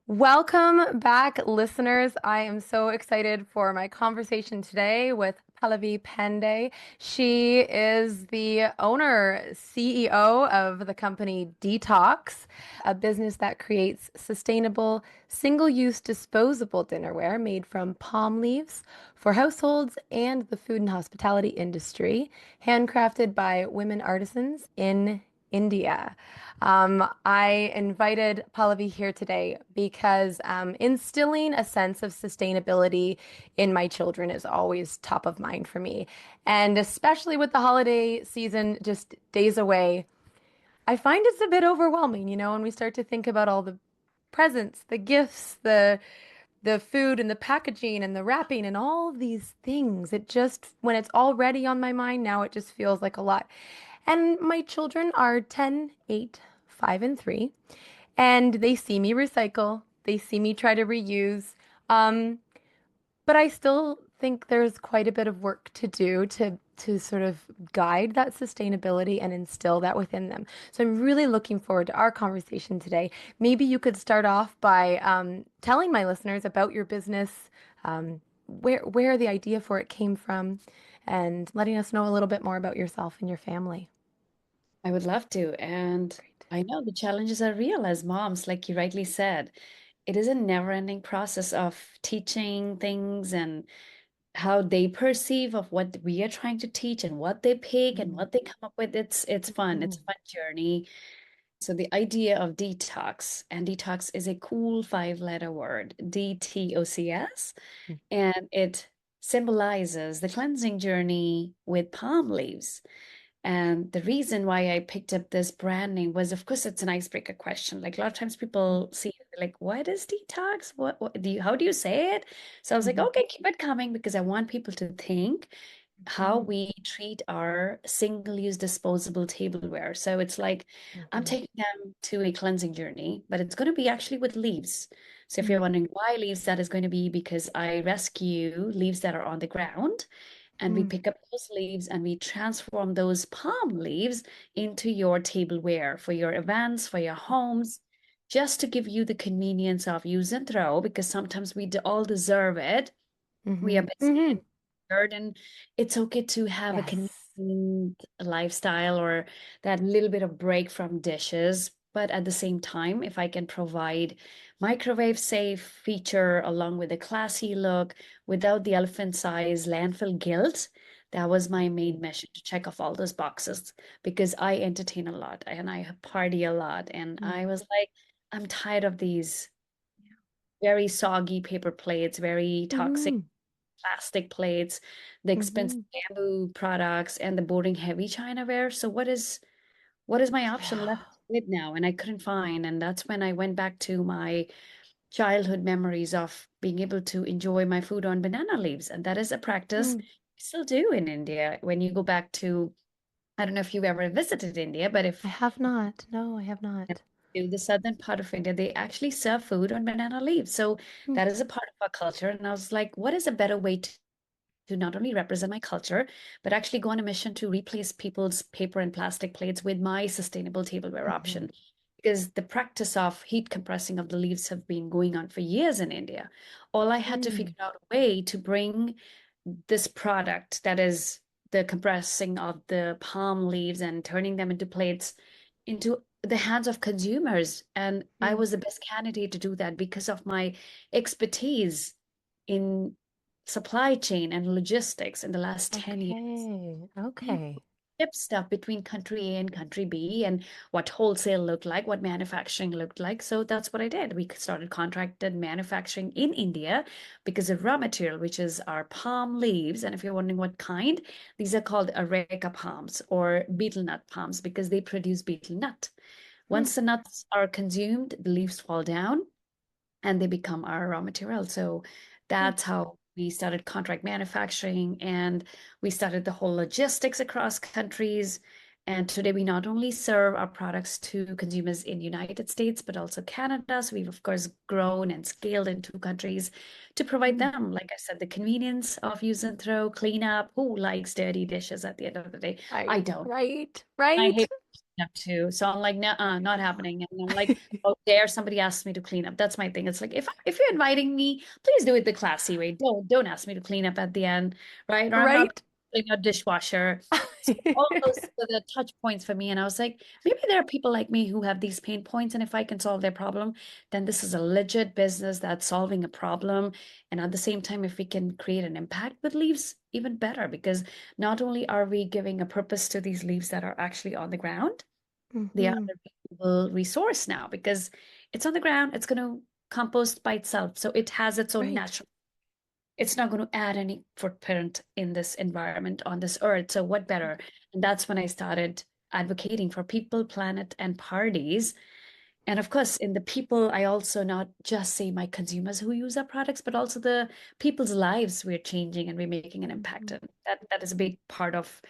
Welcome back, listeners. I am so excited for my conversation today with Pallavi Pande. She is the owner, CEO of the company Dtocs, a business that creates sustainable, single-use disposable dinnerware made from palm leaves for households and the food and hospitality industry, handcrafted by women artisans in India. I invited Pallavi here today because instilling a sense of sustainability in my children is always top of mind for me. And especially with the holiday season just days away, I find it's a bit overwhelming, when we start to think about all the presents, the gifts, the food and the packaging and the wrapping and all of these things. It just, when it's already on my mind now, it just feels like a lot. And my children are 10, 8, 5, and 3, and they see me recycle. They see me try to reuse. Um, but I still think there's quite a bit of work to do to sort of guide that sustainability and instill that within them. So I'm really looking forward to our conversation today. Maybe you could start off by telling my listeners about your business, where the idea for it came from, and letting us know a little bit more about yourself and your family. I would love to. And Great. I know the challenges are real as moms, like you rightly said. It is a never-ending process of teaching things and how they perceive of what we are trying to teach and what they pick and Mm, what they come up with. It's fun. It's mm, a fun journey. So the idea of detox, and detox is a cool five-letter word, DTOCS, mm, and it symbolizes the cleansing journey with palm leaves. And the reason why I picked up this brand name was, of course, it's an icebreaker question. Like a lot of times mm, people see it, they're like, what is detox? What do you, how do you say it? So I was like, mhm, okay, keep it coming because I want people to think how mhm, we treat our single-use disposable tableware. So it's like I'm mhm, taking them to a cleansing journey, but it's going to be actually with leaves. So if you're mm, wondering why leaves, that is going to be because I rescue leaves that are on the ground and we mm, pick up those leaves and we transform those palm leaves into your tableware for your events, for your homes, just to give you the convenience of use and throw, because sometimes we all deserve it. We are mhm, busy mhm. and tired, and it's okay to have a Yes. convenient lifestyle or that little bit of break from dishes. But at the same time, if I can provide microwave safe feature along with a classy look without the elephant size landfill guilt, that was my main mission to check off all those boxes because I entertain a lot and I party a lot. And I Mm, was like, I'm tired of these very soggy paper plates, very toxic mhm, plastic plates, the expensive mhm. bamboo products, and the boring heavy Chinaware. So what is my option Yeah. left with now? And I couldn't find. And that's when I went back to my childhood memories of being able to enjoy my food on banana leaves. And that is a practice Mm. we still do in India. When you go back to, I don't know if you've ever visited India, but I if have not. No, I have not. to the southern part of India, they actually serve food on banana leaves. So Mm, that is a part of our culture. And I was like, what is a better way to not only represent my culture, but actually go on a mission to replace people's paper and plastic plates with my sustainable tableware mhm, option. Because the practice of heat compressing of the leaves have been going on for years in India. All I had to figure mm, out a way to bring this product that is the compressing of the palm leaves and turning them into plates into the hands of consumers. And I mm. was the best candidate to do that because of my expertise in supply chain and logistics in the last 10 years. Okay. You Okay. ship stuff between country A and country B and what wholesale looked like, what manufacturing looked like. So that's what I did. We started contracted manufacturing in India because of raw material, which is our palm leaves. And if you're wondering what kind, these are called areca palms or betel nut palms because they produce betel nut. Mm, Once the nuts are consumed, the leaves fall down and they become our raw material. So mm, that's how we started contract manufacturing and we started the whole logistics across countries. And today we not only serve our products to consumers in United States, but also Canada. So we've of course grown and scaled in two countries to provide mm. them, like I said, the convenience of use and throw, cleanup. Who likes dirty dishes at the end of the day? I don't. Right, I right. hate. up too. So I'm like, nah, not happening. And I'm like, oh, dare somebody asks me to clean up. That's my thing. It's like if you're inviting me, please do it the classy way. Don't ask me to clean up at the end, right? Or I'm not Right? putting a dishwasher. So all of those are the touch points for me. And I was like, maybe there are people like me who have these pain points, and if I can solve their problem, then this is a legit business that's solving a problem. And at the same time, if we can create an impact with leaves, even better, because not only are we giving a purpose to these leaves that are actually on the ground, they are Hmm. a renewable resource now because it's on the ground, it's going to compost by itself. So it has its own Right. natural, it's not going to add any footprint in this environment on this earth. So what better? And that's when I started advocating for people, planet, and parties. And of course, in the people, I also not just say my consumers who use our products, but also the people's lives we're changing and we're making an impact. Mhm. And that is a big part of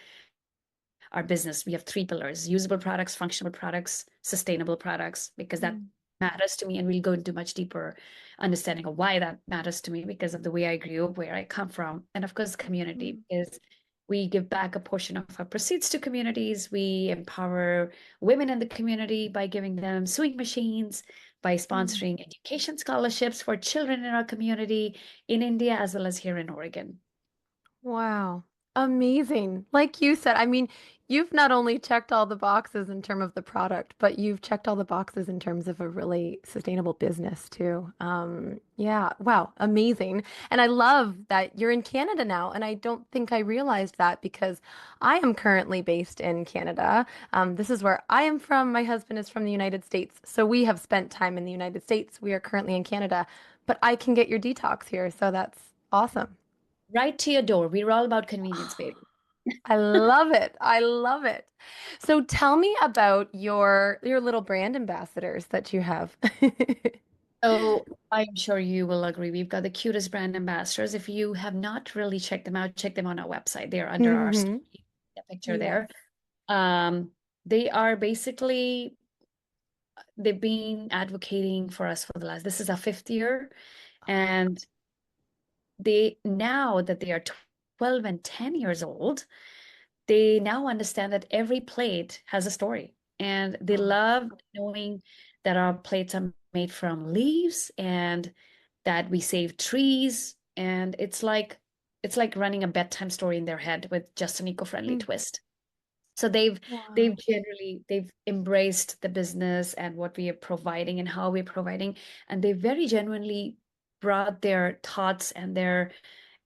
our business. We have three pillars: usable products, functional products, sustainable products, because that Mm. matters to me. And we'll go into much deeper understanding of why that matters to me because of the way I grew up, where I come from. And of course, community, Mhm. because we give back a portion of our proceeds to communities. We empower women in the community by giving them sewing machines, by Mm. sponsoring education scholarships for children in our community in India as well as here in Oregon. Wow. Amazing. Like you said, I mean, you've not only checked all the boxes in terms of the product, but you've checked all the boxes in terms of a really sustainable business too. Yeah. Wow. Amazing. And I love that you're in Canada now. And I don't think I realized that because I am currently based in Canada. This is where I am from. My husband is from the United States. So we have spent time in the United States. We are currently in Canada, but I can get your detox here. So that's awesome. Right to your door. We're all about convenience, baby. I love it. I love it. So tell me about your little brand ambassadors that you have. So I'm sure you will agree. We've got the cutest brand ambassadors. If you have not really checked them out, check them on our website. They're under our Hmm. story, the picture Yes. there. Um, they are basically, they've been advocating for us for the last, this is our fifth year. And they, now that they are 12 and 10 years old, they now understand that every plate has a story. And they Oh. love knowing that our plates are made from leaves and that we save trees. And it's like running a bedtime story in their head with just an eco-friendly Mm. twist. So they've Wow. generally they've embraced the business and what we are providing and how we're providing, and they very genuinely brought their thoughts and their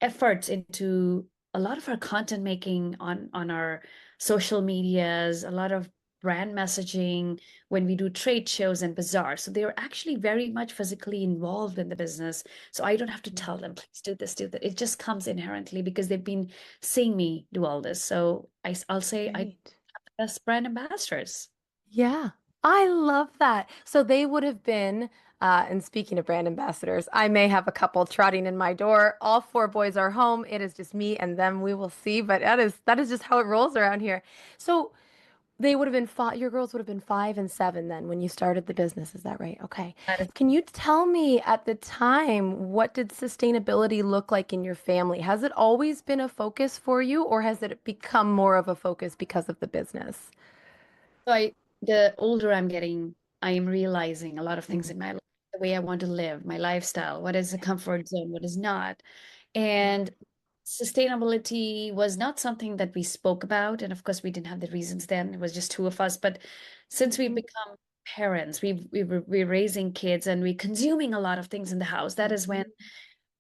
efforts into a lot of our content making on our social medias, a lot of brand messaging when we do trade shows and bazaars. So they're actually very much physically involved in the business. So I don't have to tell them, please do this, do that. It just comes inherently because they've been seeing me do all this. So I'll say I Great. as brand ambassadors. Yeah. I love that. So they would have been, and speaking of brand ambassadors, I may have a couple trotting in my door. All four boys are home. It is just me and them. We will see, but that is just how it rolls around here. So they would have been five, your girls would have been 5 and 7 then when you started the business. Is that right? Okay. That is Can you tell me at the time, what did sustainability look like in your family? Has it always been a focus for you, or has it become more of a focus because of the business? so the older I'm getting, I am realizing a lot of things Mm. in my life, the way I want to live, my lifestyle, what is a Yeah. comfort zone, what is not. Yeah. And sustainability was not something that we spoke about. And of course, we didn't have the reasons then. It was just two of us. But since we've Hmm. become parents, we're raising kids and we're consuming a lot of things in the house. That is when Hmm.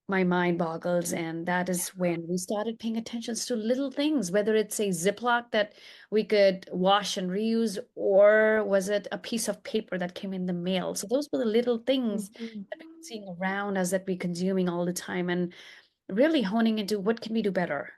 my mind boggles. And that is when we started paying attention to little things, whether it's a Ziploc that we could wash and reuse, or was it a piece of paper that came in the mail? So those were the little things Hmm. that we were seeing around us that we're consuming all the time. And really honing into what can we do better,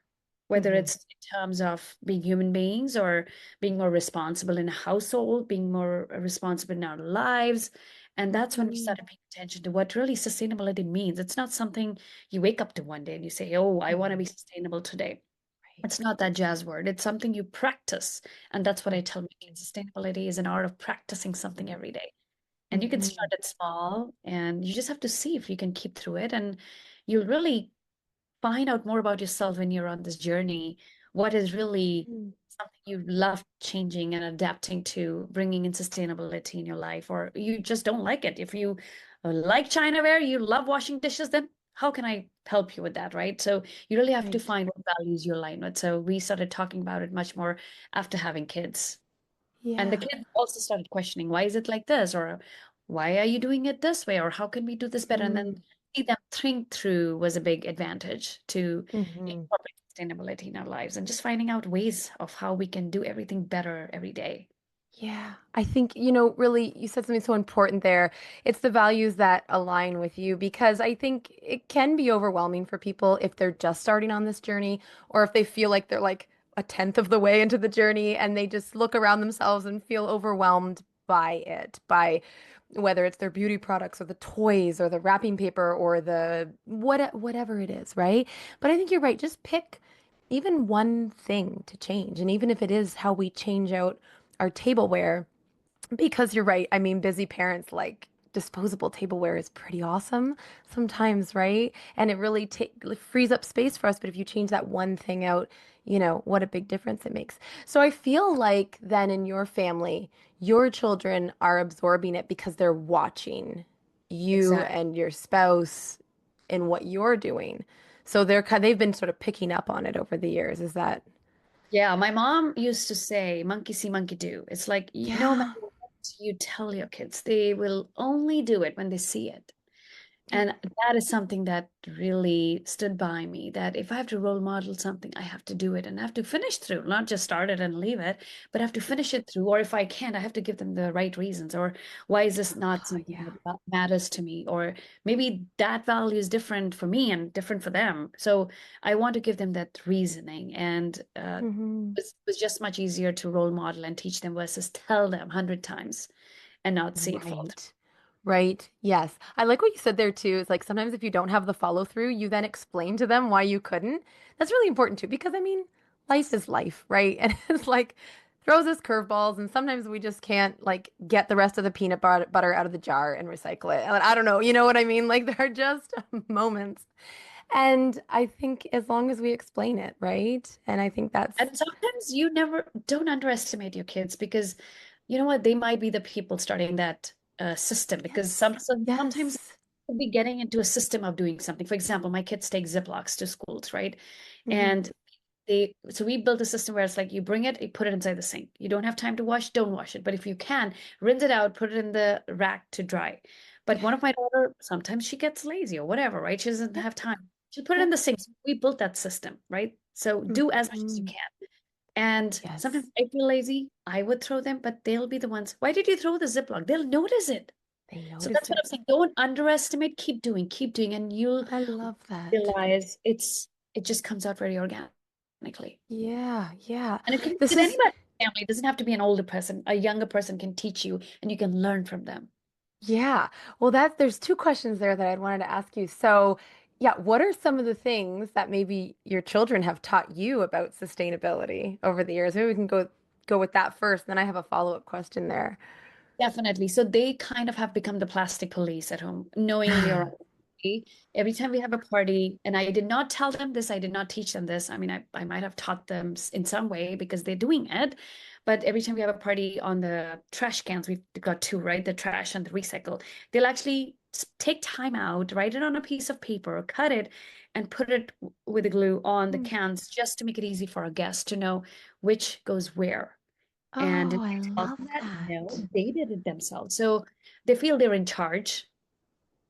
whether Hmm. it's in terms of being human beings or being more responsible in a household, being more responsible in our lives. And that's when we Hmm. started paying attention to what really sustainability means. It's not something you wake up to one day and you say, oh, I want to Hmm. be sustainable today. Right. It's not that jazz word. It's something you practice. And that's what I Right. tell my kids. Sustainability is an art of practicing something every day. And you can start Hmm. at small and you just have to see if you can keep through it. And you'll really find out more about yourself when you're on this journey. What is really something you love changing and adapting to, bringing in sustainability in your life, or you just don't like it. If you like Chinaware, you love washing dishes, then how can I help you with that, right? So you really have to Right. find what values you align with. So we started talking about it much more after having kids. And the Yeah. kids also started questioning, why is it like this? Or why are you doing it this way? Or how can we do this better? And then Mm. see them think through was a big advantage to Hmm. incorporate sustainability in our lives and just finding out ways of how we can do everything better every day. Yeah, I think, really, you said something so important there. It's the values that align with you because I think it can be overwhelming for people if they're just starting on this journey or if they feel like they're like a tenth of the way into the journey and they just look around themselves and feel overwhelmed by it, by whether it's their beauty products or the toys or the wrapping paper or the whatever it is, right? But I think you're right. Just pick even one thing to change. And even if it is how we change out our tableware, because you're right. I mean, busy parents like disposable tableware is pretty awesome sometimes, right? And it really frees up space for us. But if you change that one thing out, what a big difference it makes. So I feel like then in your family, your children are absorbing it because they're watching you Exactly. and your spouse in what you're doing. So they've been sort of picking up on it over the years. Is that? Yeah, my mom used to say, monkey see, monkey do. It's like no matter Yeah. what you tell your kids, they will only do it when they see it. Yep. And that is something that really stood by me, that if I have to role model something, I have to do it and I have to finish through, not just start it and leave it, but I have to finish it through. Or if I can't, I have to give them the right reasons. Or why is this not Oh, something yeah. that matters to me? Or maybe that value is different for me and different for them. So I want to give them that reasoning. And Hmm. it was just much easier to role model and teach them versus tell them 100 times and not see it fall through. Right. Right. Yes. I like what you said there too. It's like sometimes if you don't have the follow through, you then explain to them why you couldn't. That's really important too, because I mean, life is life, right? And it's like throws us curveballs, and sometimes we just can't like get the rest of the peanut butter out of the jar and recycle it. And I don't know, you know what I mean? Like there are just moments. And I think as long as we explain it, right? And I think that's And sometimes you never don't underestimate your kids because you know what, they might be the people starting that system because yes. sometimes Yes. could be getting into a system of doing something. For example, my kids take Ziplocs to schools, right? Hmm. And so we built a system where it's like you bring it, you put it inside the sink. You don't have time to wash, don't wash it. But if you can, rinse it out, put it in the rack to dry. But Yeah. one of my daughter, sometimes she gets lazy or whatever, right? She doesn't Yep. have time. She'll put it in Yep. the sink. So we built that system, right? So do as much as you Hmm. can. And sometimes Yes. I feel lazy. I would throw them, but they'll be the ones. Why did you throw the Ziploc? They'll notice it. They So notice that's what it. I'm saying. Don't underestimate. Keep doing, and you'll I love that. realize it just comes out very organically. Yeah, yeah. And it can be This with is, anybody. Family. It doesn't have to be an older person. A younger person can teach you, and you can learn from them. yeah. Well, there's two questions there that I'd wanted to ask you. So, yeah, what are some of the things that maybe your children have taught you about sustainability over the years? Maybe we can go with that first, then I have a follow-up question there. Definitely. So they kind of have become the plastic police at home, knowingly or unknowingly. Every time we have a party, and I did not tell them this, I did not teach them this. I mean, I might have taught them in some way because they're doing it. But every time we have a party on the trash cans, we've got two, right? The trash and the recycle. They'll actually take time out, write it on a piece of paper, cut it, and put it with the glue on the Hmm. cans just to make it easy for a guest to know which goes where. And Oh, did I I tell love them that? that. No, they did it themselves. So they feel they're in charge.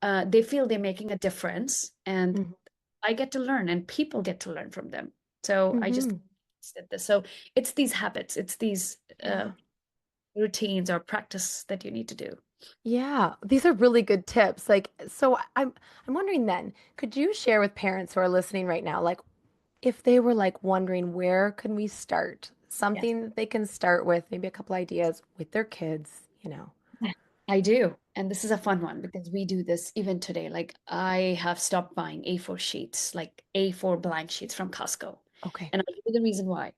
They feel they're making a difference, and I get to learn, and people get to learn from them. So I just Mm-hmm. did this. So it's these habits, it's these Yeah. routines or practice that you need to do. Yeah, these are really good tips. Like, so I'm wondering then, could you share with parents who are listening right now, like if they were like wondering where can we start? Yes, Something that they can start with, maybe a couple ideas with their kids. I do. And this is a fun one because we do this even today. Like I have stopped buying A4 sheets, like A4 blank sheets from Costco. Okay. And I'll give you the reason why.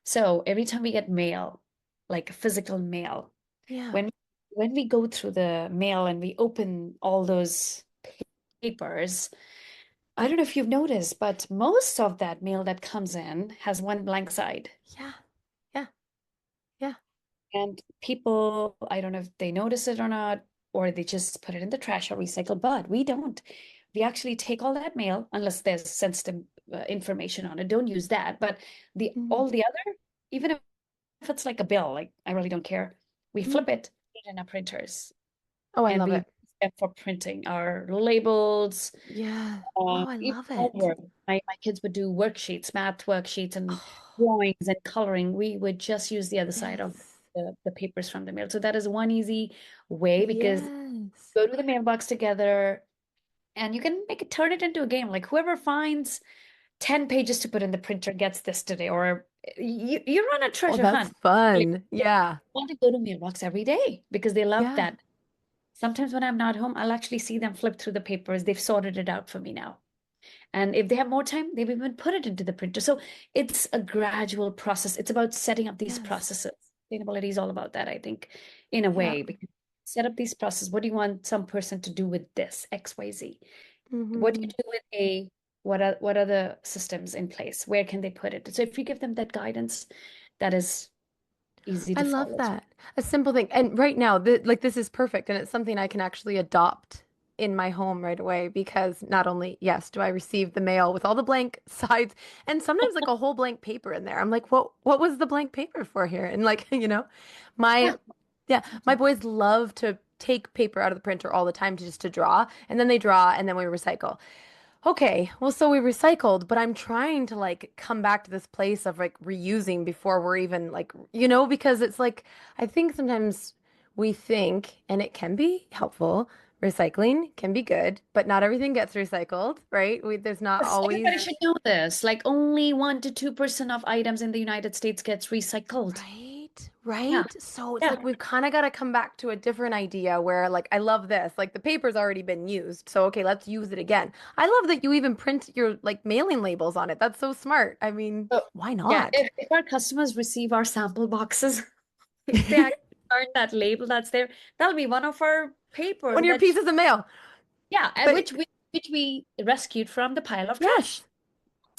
So every time we get mail, like physical mail, Yeah. when when we go through the mail and we open all those papers, I don't know if you've noticed, but most of that mail that comes in has one blank side. Yeah. And people, I don't know if they notice it or not, or they just put it in the trash or recycle, but we don't. We actually take all that mail, unless there's sensitive information on it. Don't use that. But the Mhm. all the other, even if it's like a bill, like I really don't care. We Mhm. flip it, put it in our printers, Oh, I and love we use it. them for printing our labels, Yeah. Oh, I even love it. homework. My kids would do worksheets, math worksheets, and Oh, drawings and coloring. We would just use the other side of yes. the papers from the mail. So that is one easy way because Yes. go to the mailbox together and you can make it turn it into a game. Like whoever finds 10 pages to put in the printer gets this today, or you run a Oh, treasure that's hunt. Like, fun. they Yeah. want to go to mailbox every day because they love Yeah. that. Sometimes when I'm not home, I'll actually see them flip through the papers. They've sorted it out for me now. And if they have more time, they've even put it into the printer. So it's a gradual process. It's about setting up these Yes. processes. Sustainability is all about that, I think, in a Yeah. way. Because set up these processes. What do you want some person to do with this XYZ? What do you Hmm. do with A? What are the systems in place? Where can they put it? So if you give them that guidance, that is easy I to love follow. that. A simple thing. And right now, like this is perfect. And it's something I can actually adopt in my home right away because not only, yes, do I receive the mail with all the blank sides and sometimes like a whole blank paper in there. I'm like, what was the blank paper for here? And like, my, Yeah. yeah, my boys love to take paper out of the printer all the time to just to draw. And then they draw and then we recycle. Okay, well, so we recycled, but I'm trying to like come back to this place of like reusing before we're even like, because it's like, I think sometimes we think, and it can be helpful, recycling can be good, but not everything gets recycled, right? There's not Yes, everybody always. should know this. Like only 1 to 2% of items in the United States gets recycled. Right, Yeah. right. So it's Yeah. like we've kind of got to come back to a different idea where, like, I love this. Like, the paper's already been used. So, okay, let's use it again. I love that you even print your, like, mailing labels on it. That's so smart. I mean, So, why yeah, not? if our customers receive our sample boxes, if they actually turn that label that's there, that'll be one of our One papers of your that, pieces of mail. yeah, But which we rescued from the pile of trash. yes,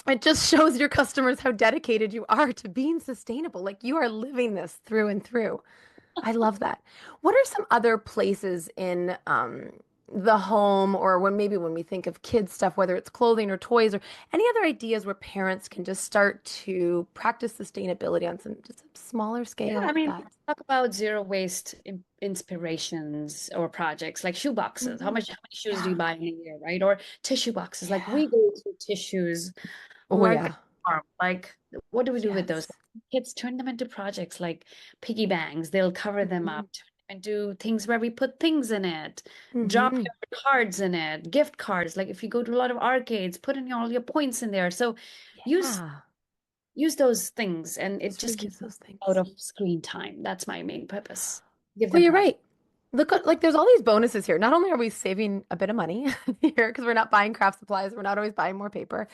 it just shows your customers how dedicated you are to being sustainable. Like, you are living this through and through. I love that. What are some other places in the home or when we think of kids stuff, whether it's clothing or toys or any other ideas where parents can just start to practice sustainability on some just a smaller Yeah, scale I of mean, that? let's talk about zero waste inspirations or projects like shoe boxes. Hmm. How many shoes do you Yeah. buy in a year, right? Or tissue boxes. Like Yeah. we go through tissues Oh like a yeah. farm. Like what do we do with those? Yes. Kids turn them into projects like piggy banks. They'll cover them Hmm. up and do things where we put things in it, drop Hmm. your cards in it, gift cards. Like if you go to a lot of arcades, put in all your points in there. So use Yeah. use those things and it Just just keeps reuse them those out things. of screen time. That's my main purpose. Give Well, them you're projects. right. Look, like there's all these bonuses here. Not only are we saving a bit of money here because we're not buying craft supplies, we're not always buying more paper,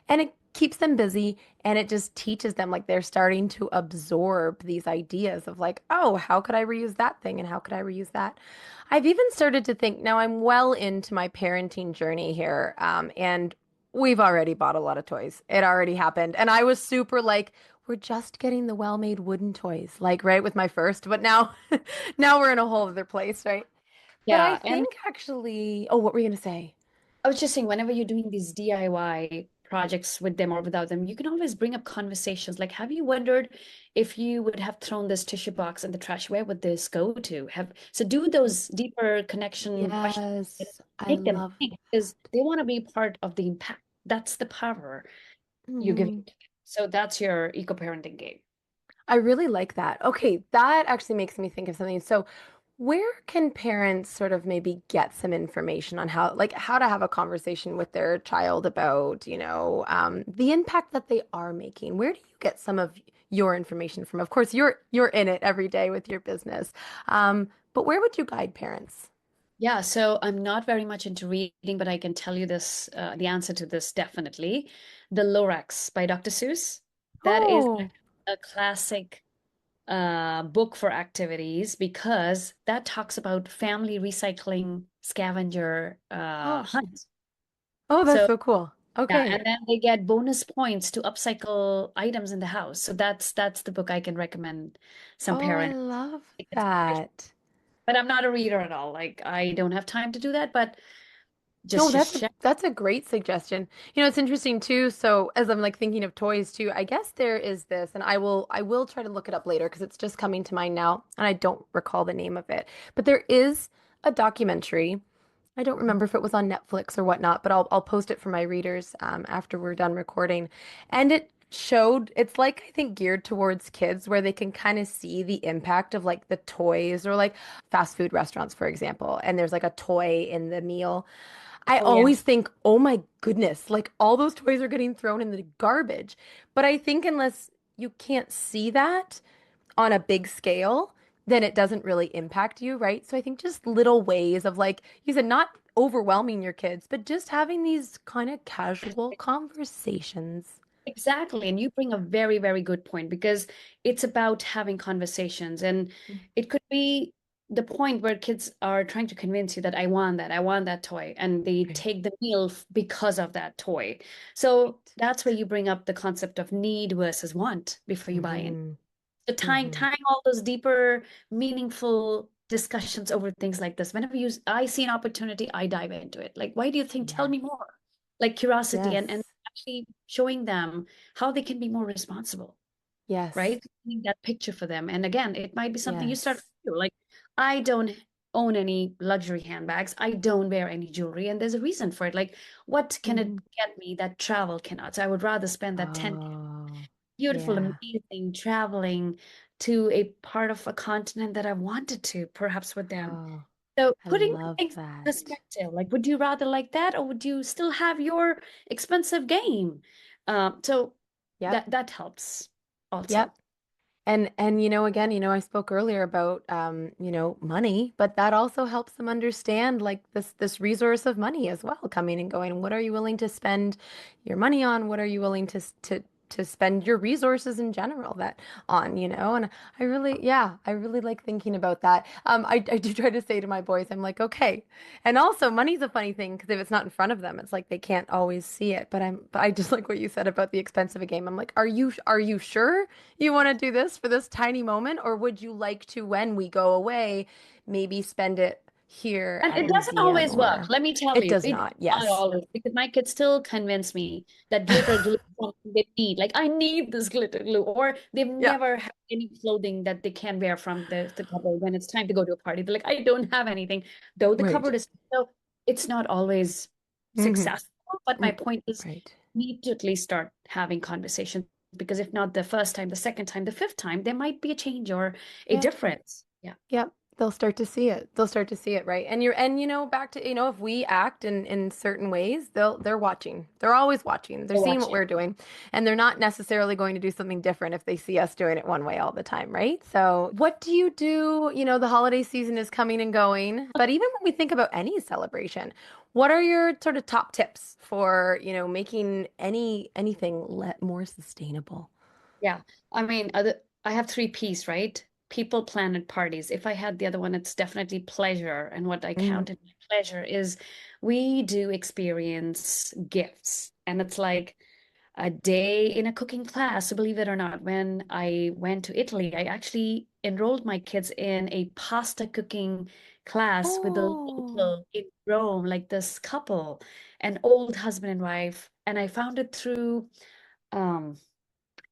and it keeps them busy and it just teaches them like they're starting to absorb these ideas of like, oh, how could I reuse that thing and how could I reuse that? I've even started to think now I'm well into my parenting journey here, and we've already bought a lot of toys. It already happened, and I was super like, we're just getting the well-made wooden toys, like right with my first, but now, now we're in a whole other place, right? But I Yeah, and think actually, oh, what were you gonna say? I was just saying, whenever you're doing these DIY projects with them or without them, you can always bring up conversations like, have you wondered if you would have thrown this tissue box in the trash, where would this go to? So do those deeper connection questions. Yes, I Make them love think because they want to be part of the impact. That's the power you give. that. So that's your eco-parenting game. I really like that. Okay, that actually makes me think of something. So, where can parents sort of maybe get some information on how to have a conversation with their child about, the impact that they are making? Where do you get some of your information from? Of course, you're in it every day with your business. But where would you guide parents? Yeah, so I'm not very much into reading, but I can tell you this, the answer to this definitely. The Lorax by Dr. Seuss. That is Oh, a classic book for activities because that talks about family recycling scavenger oh, hunt. oh, that's So so cool. Yeah, and Okay. then they get bonus points to upcycle items in the house. So that's the book I can recommend some Oh, I parent love inspiration. that. But I'm not a reader at all. Like I don't have time to do that, but No, just check. that's a great suggestion. It's interesting too. So as I'm like thinking of toys too, I guess there is this, and I will try to look it up later because it's just coming to mind now, and I don't recall the name of it. But there is a documentary. I don't remember if it was on Netflix or whatnot, but I'll post it for my readers after we're done recording. And it showed it's like I think geared towards kids where they can kind of see the impact of like the toys or like fast food restaurants, for example. And there's like a toy in the meal. I Oh yeah. always think, oh my goodness, like all those toys are getting thrown in the garbage. But I think unless you can't see that on a big scale, then it doesn't really impact you, right? So I think just little ways of like you said, not overwhelming your kids, but just having these kind of casual conversations. Exactly. And you bring a very, very good point because it's about having conversations. And it could be the point where kids are trying to convince you that I want that toy. And they Right. take the meal because of that toy. So Right. that's where you bring up the concept of need versus want before you buy in. Mm-hmm. So tying Mm-hmm. tying all those deeper, meaningful discussions over things like this. Whenever I see an opportunity, I dive into it. Like, why do you think? Tell Yes. me more. Like curiosity and Yes. actually showing them how they can be more responsible, Yes. right? Painting that picture for them. And again, it might be something you start to Yes. do. Like, I don't own any luxury handbags. I don't wear any jewelry, and there's a reason for it. Like, what can it Mm-hmm. get me that travel cannot? So I would rather spend that 10 Oh, beautiful, yeah. amazing traveling to a part of a continent that I wanted to, perhaps with them. Oh, So I putting love things in that. perspective, like would you rather like that or would you still have your expensive game? So Yep. that helps also. Yep. And again, I spoke earlier about money, but that also helps them understand like this resource of money as well, coming and going. What are you willing to spend your money on? What are you willing to spend your resources in general that on? And I really like thinking about that. I do try to say to my boys, I'm like, okay. And also money's a funny thing because if it's not in front of them, it's like they can't always see it. But I just like what you said about the expense of a game. I'm like, are you sure you want to do this for this tiny moment, or would you like to, when we go away, maybe spend it here And at a it doesn't museum always work. or Let me tell it you, does it not. not Yes. always because my kids still convince me that glitter glue is something they need. Like I need this glitter glue, or they've Yeah. never had any clothing that they can wear from the cupboard when it's time to go to a party. They're like, I don't have anything, though the Right. cupboard is so it's not always Hmm. successful. But my point is, Right. immediately start having conversations because if not the first time, the second time, the fifth time, there might be a change or a Yeah. difference. Yeah, Yep. They'll start to see it. They'll start to see it, right? And back to, if we act in certain ways, they're watching. They're always watching. They're they're seeing what watching. we're doing, and they're not necessarily going to do something different if they see us doing it one way all the time, right? So, what do you do? The holiday season is coming and going, but even when we think about any celebration, what are your sort of top tips for, making anything more sustainable? Yeah. I mean, I have three P's, right? People, planet, parties. If I had the other one, it's definitely pleasure. And what I Mm. count in my pleasure is we do experience gifts. And it's like a day in a cooking class. So believe it or not, when I went to Italy, I actually enrolled my kids in a pasta cooking class with a Oh, local in Rome, like this couple, an old husband and wife. And I found it through um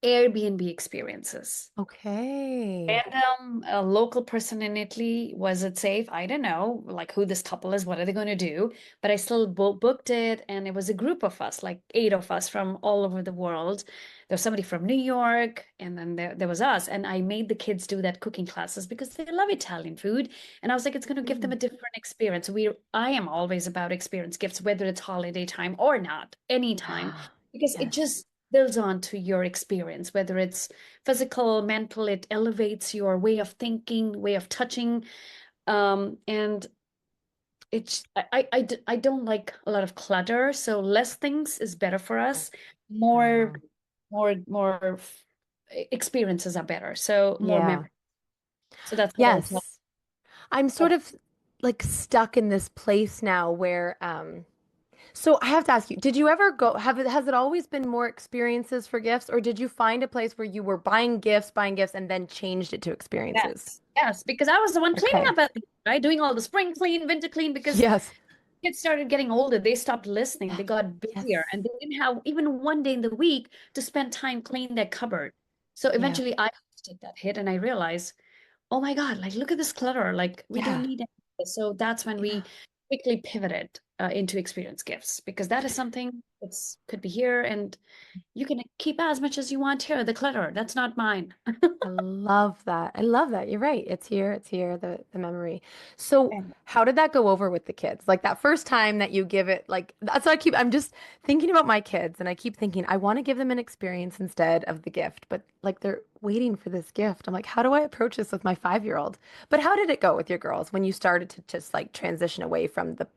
Airbnb experiences. okay. Random, a local person in Italy. Was it safe? I don't know, like who this couple is, what are they going to do? But I still booked it, and it was a group of us, like eight of us from all over the world. There's somebody from New York, and then there was us. And I made the kids do that cooking classes because they love Italian food. And I was like, it's going to give them Mm. a different experience. I am always about experience gifts, whether it's holiday time or not, anytime, Yeah. because it Yes. just builds on to your experience, whether it's physical, mental, it elevates your way of thinking, way of touching. And I don't like a lot of clutter, so less things is better for us. More, Oh, more experiences are better. So more yeah. memory. So that's what I would tell. Yes. I'm sort of like stuck in this place now where So I have to ask you, did you ever go, has it always been more experiences for gifts, or did you find a place where you were buying gifts, and then changed it to experiences? Yes, yes, because I was the one cleaning Okay. up at the right, doing all the spring clean, winter clean, because Yes. kids started getting older. They stopped listening. Yeah. They got busier, Yes. and they didn't have even one day in the week to spend time cleaning their cupboard. So Yeah. eventually, I had to take that hit, and I realized, oh my God, like look at this clutter. Like we don't Yeah. need any of this. So that's when Yeah. we quickly pivoted into experience gifts because that is something that's could be here, and you can keep as much as you want here. The clutter, that's not mine. I love that. I love that. You're right. It's here, the memory. So And how did that go over with the kids? Like that first time that you give it, like that's what I'm just thinking about my kids, and I keep thinking I want to give them an experience instead of the gift, but like they're waiting for this gift. I'm like, how do I approach this with my 5-year-old? But how did it go with your girls when you started to just like transition away from the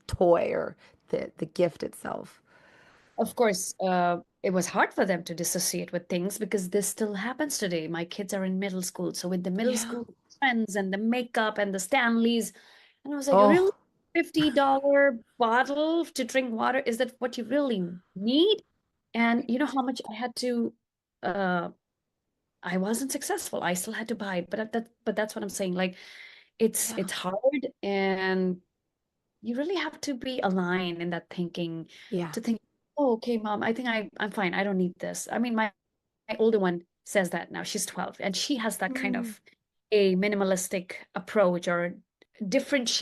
toy or the gift itself? of course, it was hard for them to dissociate with things because this still happens today. My kids are in middle school. So with the middle Yeah. school trends and the makeup and the Stanleys, and I was like, really? Oh, $50 bottle to drink water? Is that what you really need? And you know how much I had to uh I wasn't successful. I still had to buy it. But that's what I'm saying. Like yeah. it's hard and you really have to be aligned in that thinking Yeah. to think, oh, okay, mom, I think I'm fine. I don't need this. I mean, my older one says that now. She's 12 and she has that kind Mm, of a minimalistic approach or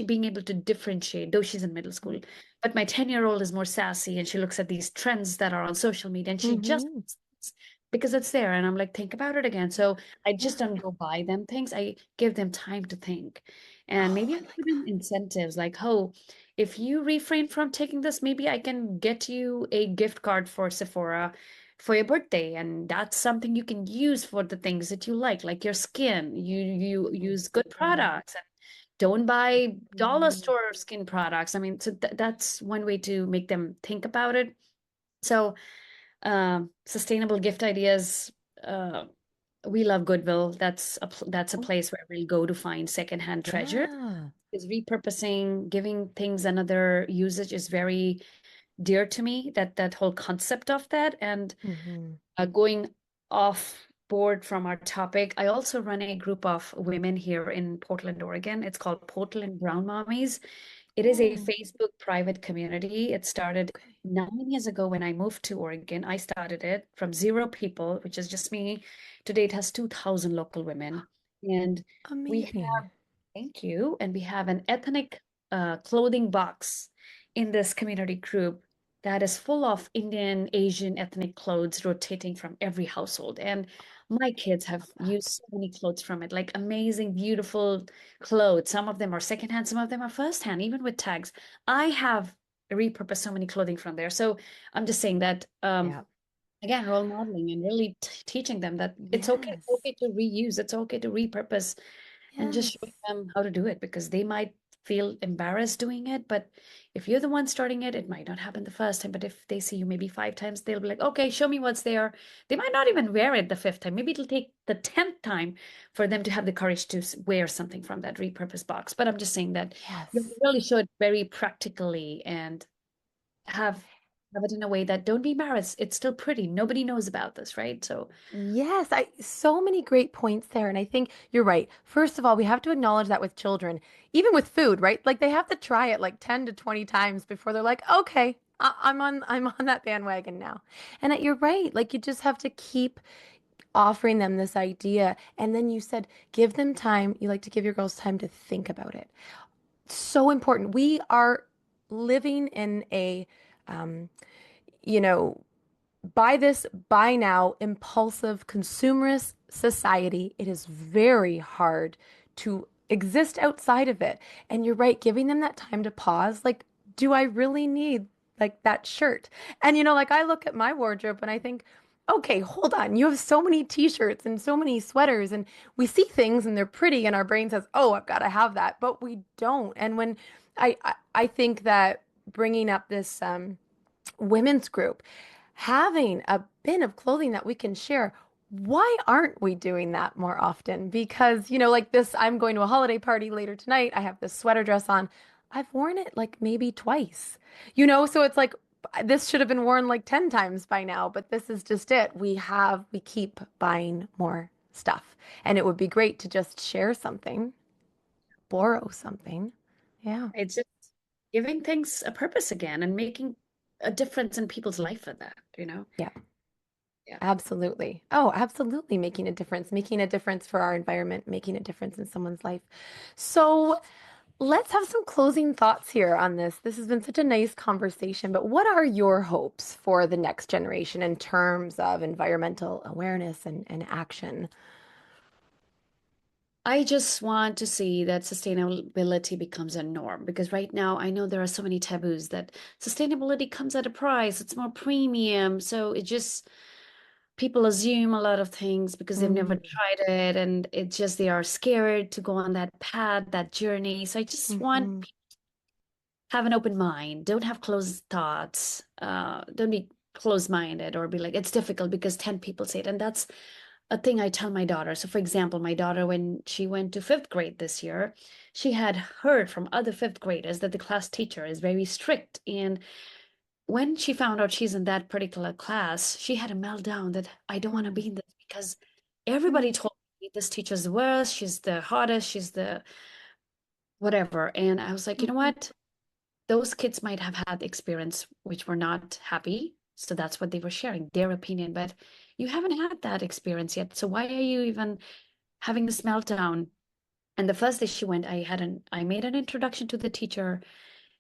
being able to differentiate, though she's in middle school. But my 10-year-old is more sassy and she looks at these trends that are on social media and she just mm-hmm. because it's there. And I'm like, think about it again. So I Yeah. just don't go buy them things. I give them time to think. And Oh, maybe I I like give them incentives like, oh, if you refrain from taking this, maybe I can get you a gift card for Sephora for your birthday. And that's something you can use for the things that you like your skin. You that. use good Mhm. products and don't buy dollar Mhm. store skin products. I mean, so that's one way to make them think about it. So sustainable gift ideas. Uh, we love Goodwill. That's a Oh, place where we'll go to find secondhand treasures. yeah. Is repurposing, giving things another usage is very dear to me. That whole concept of that, and Hmm. going off board from our topic, I also run a group of women here in Portland, Oregon. It's called Portland Brown Mommies. It is a Oh, Facebook private community. It started okay. 9 years ago when I moved to Oregon. I started it from 0 people, which is just me. Today it has 2,000 local women. And we Amazing. have, thank you, and we have an ethnic clothing box in this community group that is full of Indian, Asian ethnic clothes rotating from every household. And my kids have That. used so many clothes from it, like amazing, beautiful clothes. Some of them are secondhand, some of them are firsthand, even with tags. I have repurposed so many clothing from there. So I'm just saying that Yeah. again, role modeling and really teaching them that it's Yes. okay to reuse, it's okay to repurpose, and just showing Yes. them how to do it because they might feel embarrassed doing it. But if you're the one starting it, it might not happen the first time. But if they see you maybe 5 times, they'll be like, okay, show me what's there. They might not even wear it the fifth time. Maybe it'll take the 10th time for them to have the courage to wear something from that repurposed box. But I'm just saying that you Yes. really should very practically and have have it in a way that don't be embarrassed. It's still pretty. Nobody knows about this, right? So Yes, I so many great points there. And I think you're right. First of all, we have to acknowledge that with children, even with food, right? Like they have to try it like 10 to 20 times before they're like, okay, I'm on that bandwagon now. And you're right. Like you just have to keep offering them this idea. And then you said, give them time. You like to give your girls time to think about it. So important. We are living in a, um, you know, buy this, buy now, impulsive consumerist society. It is very hard to exist outside of it. And you're right, giving them that time to pause. Like, do I really need like that shirt? And like I look at my wardrobe and I think, okay, hold on. You have so many t-shirts and so many sweaters, and we see things and they're pretty, and our brain says, "Oh, I've got to have that," but we don't. And when I think that bringing up this women's group, having a bin of clothing that we can share. Why aren't we doing that more often? Because, like this, I'm going to a holiday party later tonight. I have this sweater dress on. I've worn it like maybe twice. So it's like this should have been worn like 10 times by now, but this is just it. We keep buying more stuff. And it would be great to just share something, borrow something. Yeah. It's just giving things a purpose again and making a difference in people's life with that, you know? Yeah. Yeah. Absolutely. Oh, absolutely making a difference for our environment, making a difference in someone's life. So, let's have some closing thoughts here on this. This has been such a nice conversation, but what are your hopes for the next generation in terms of environmental awareness and action? I just want to see that sustainability becomes a norm because right now I know there are so many taboos that sustainability comes at a price, it's more premium. So it just, people assume a lot of things because they've never Mm, tried it and it's just they are scared to go on that path, that journey. So I just want hmm have an open mind. Don't have closed thoughts. Don't be closed-minded or be like, it's difficult because 10 people say it. And that's a thing I tell my daughter. So, for example, my daughter, when she went to fifth grade this year, she had heard from other fifth graders that the class teacher is very strict. And when she found out she's in that particular class, she had a meltdown that I don't want to mm, be in this because everybody mm, told me this teacher's the worst, she's the hottest, she's the whatever. And I was like, you know mhm. what? Those kids might have had experience which were not happy. So that's what they were sharing, their opinion. But you haven't had that experience yet. So why are you even having this meltdown? And the first day she went, I made an introduction to the teacher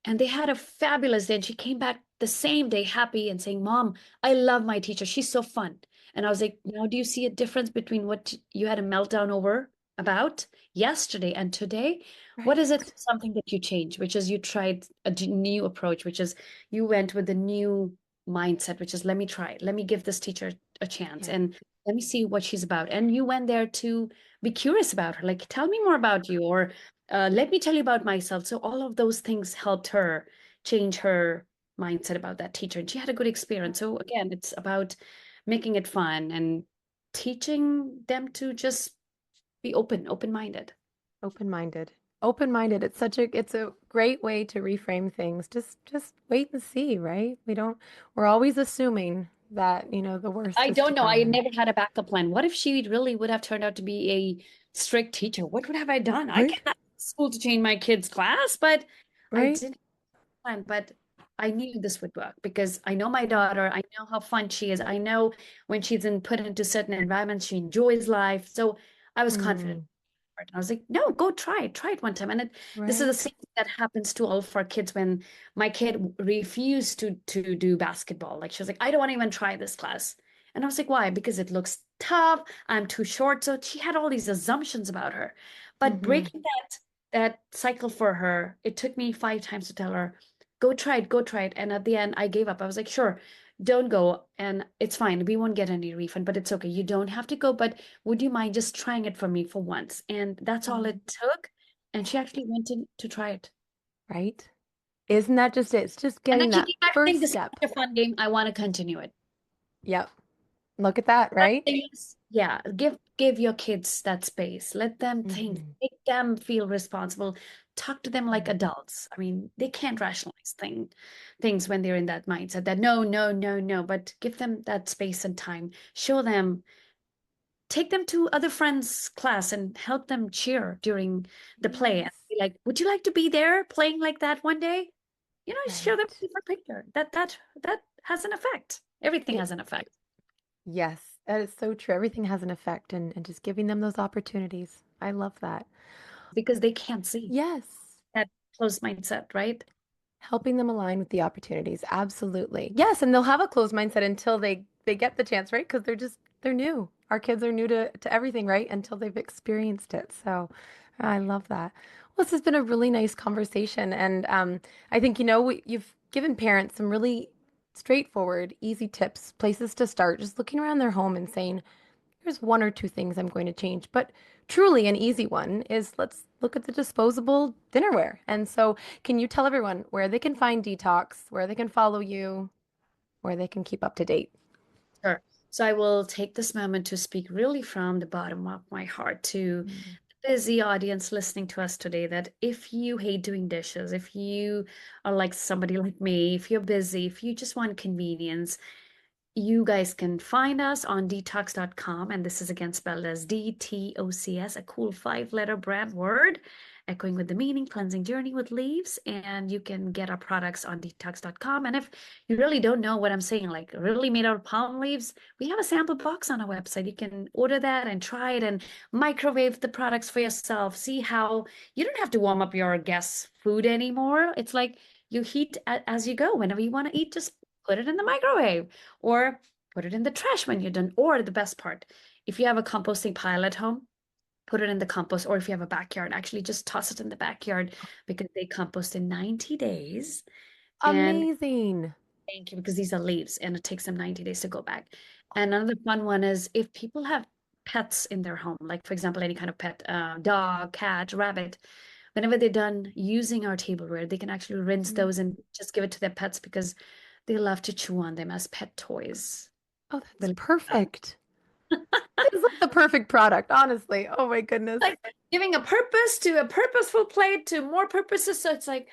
and they had a fabulous day. And she came back the same day happy and saying, Mom, I love my teacher. She's so fun. And I was like, now do you see a difference between what you had a meltdown over about yesterday and today? What is it, Right. something that you changed, which is you tried a new approach, which is you went with a new mindset, which is let me try, let me give this teacher a chance Yeah. and let me see what she's about. And you went there to be curious about her, like, tell me more about you, or let me tell you about myself. So all of those things helped her change her mindset about that teacher. And she had a good experience. So again, it's about making it fun and teaching them to just be open-minded. Open-minded. Open-minded. It's a great way to reframe things. Just wait and see, right? We're always assuming that, the worst I is to don't know. come I and never had a backup plan. What if she really would have turned out to be a strict teacher? What would have I done? I right? cannot school to change my kid's class, but I Right? didn't plan. But I knew this would work because I know my daughter. I know how fun she is. I know when she's put into certain environments, she enjoys life. So I was confident. Mm, And I was like, no, go try it. Try it one time. And this is the right? same thing that happens to all of our kids when my kid refused to do basketball. Like she was like, I don't want to even try this class. And I was like, why? Because it looks tough. I'm too short. So she had all these assumptions about her. But Mm-hmm. breaking that cycle for her, it took me 5 times to tell her, go try it, go try it. And at the end, I gave up. I was like, sure, don't go. And it's fine. We won't get any refund, but it's okay. You don't have to go. But would you mind just trying it for me for once? And that's all Mm, it took. And she actually went in to try it. right? Isn't that just it? It's just And then getting she that came back saying, first this is step. such a fun game. I want to continue it. Yep. Look at that, That right? things, yeah, give your kids that space. Let them think, Mm-hmm. make them feel responsible. Talk to them like adults. I mean, they can't rationalize things when they're in that mindset that no, no, no, no, but give them that space and time. Show them, take them to other friends' class and help them cheer during the play and Yes. be like, would you like to be there playing like that one day? You know, show them a Right. different picture. That has an effect. Everything It, has an effect yes, that is so true. Everything has an effect and just giving them those opportunities. I love that. because they can't see Yes. that closed mindset, right? Helping them align with the opportunities. Absolutely. Yes, and they'll have a closed mindset until they get the chance, right? Because they're new. Our kids are new to everything, right? Until they've experienced it. So I love that. Well, this has been a really nice conversation, and I think you've given parents some really straightforward, easy tips, places to start, just looking around their home and saying, here's one or two things I'm going to change. But truly, an easy one is let's look at the disposable dinnerware. And so, can you tell everyone where they can find Detox, where they can follow you, where they can keep up to date? Sure. So I will take this moment to speak really from the bottom of my heart to Mm. busy audience listening to us today that if you hate doing dishes, if you are like somebody like me, if you're busy, if you just want convenience, you guys can find us on dtocs.com, and this is again spelled as DTOCS, a cool five-letter brand word, echoing with the meaning, cleansing journey with leaves. And you can get our products on dtocs.com. And if you really don't know what I'm saying, like really made out of palm leaves, we have a sample box on our website. You can order that and try it and microwave the products for yourself. See how you don't have to warm up your guests' food anymore. It's like you heat as you go. Whenever you want to eat, just put it in the microwave or put it in the trash when you're done. Or the best part, if you have a composting pile at home, put it in the compost. Or if you have a backyard, actually just toss it in the backyard because they compost in 90 days. And Amazing. thank you, because these are leaves and it takes them 90 days to go back. And another fun one is if people have pets in their home, like for example, any kind of pet, dog, cat, rabbit, whenever they're done using our tableware, they can actually rinse Mhm. those and just give it to their pets because they love to chew on them as pet toys. Oh, that's Believe it or not. perfect. It's like the perfect product, honestly. Oh my goodness. Like giving a purpose to a purposeful plate to more purposes. So it's like,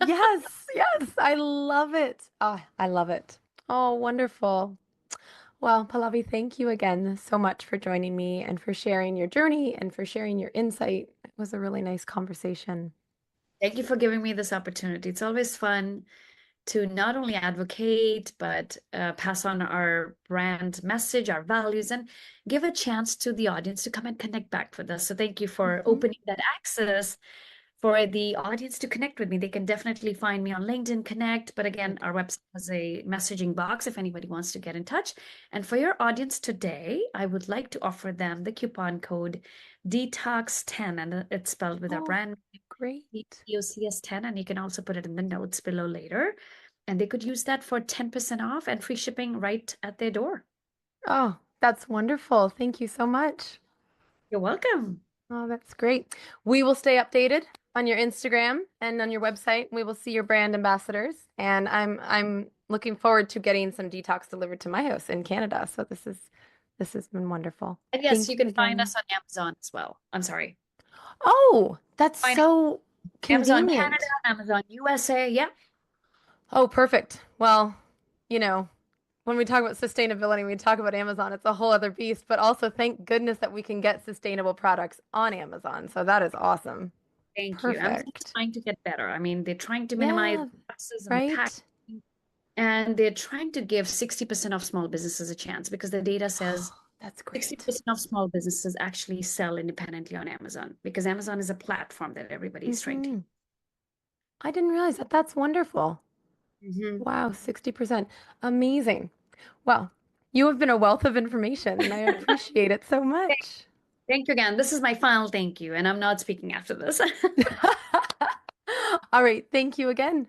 Yes, yes, I love it. Oh, I love it. Oh, wonderful. Well, Pallavi, thank you again so much for joining me and for sharing your journey and for sharing your insight. It was a really nice conversation. thank you for giving me this opportunity. It's always fun to not only advocate, but pass on our brand message, our values, and give a chance to the audience to come and connect back with us. So thank you for Mhm. opening that access for the audience to connect with me. They can definitely find me on LinkedIn Connect. But again, Good. our website has a messaging box if anybody wants to get in touch. And for your audience today, I would like to offer them the coupon code DTOX10, and it's spelled with our Oh, brand great. DTOCS10. And you can also put it in the notes below later. And they could use that for 10% off and free shipping right at their door. Oh, that's wonderful. Thank you so much. You're welcome. Oh, that's great. We will stay updated on your Instagram and on your website. We will see your brand ambassadors, and I'm looking forward to getting some detox delivered to my house in Canada. So this has been wonderful. And yes, Thank you you can find us again. on Amazon as well. I'm sorry. Oh, that's Find so Amazon Canada, convenient. Amazon USA. Yeah. Oh, perfect. Well, you know, when we talk about sustainability, we talk about Amazon, it's a whole other beast, but also thank goodness that we can get sustainable products on Amazon. So that is awesome. Thank you. Amazon's Perfect. trying to get better. I mean, they're trying to minimize Yeah, taxes and the right? packaging, and they're trying to give 60% of small businesses a chance because the data says Oh, that's great. 60% of small businesses actually sell independently on Amazon because Amazon is a platform that everybody is trying to Hmm. I didn't realize that. That's wonderful. use. Mhm. Wow, 60%. Amazing. Well, you have been a wealth of information and I appreciate it so Thank much. thank you again. This is my final thank you, and I'm not speaking after this. All right, thank you again.